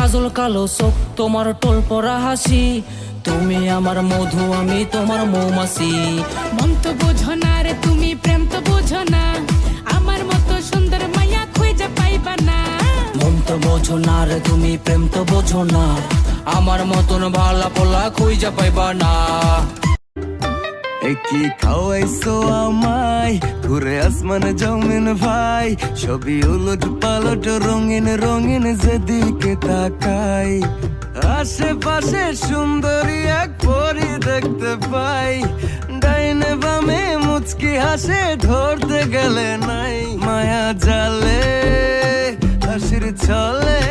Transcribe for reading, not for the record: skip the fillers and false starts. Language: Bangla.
কাজল কালো চোখ তোমার টোল পরা হাসি, তুমি আমার মধু আমি তোমার মৌমাছি। মন তো বোঝো না রে তুমি, প্রেম তো বোঝো না, আমার মতো সুন্দর মাইয়া খুঁজে পাইবা না। মন তো বোঝো না রে তুমি, প্রেম তো বোঝো না, আমার মতন ভালা পোলা খুঁজে পাইবা না। কি খাওয়াইছো আমায়, ঘুরে আসমান জমিন ভাই, সবই উলট পালট রঙিন রঙিন যেদিকে তাকাই। আশেপাশে সুন্দরী এক পরি দেখতে পাই, ডাইনে বামে মুচকি হাসে ধরতে গেলে নাই। মায়া জালে হাসির ছলে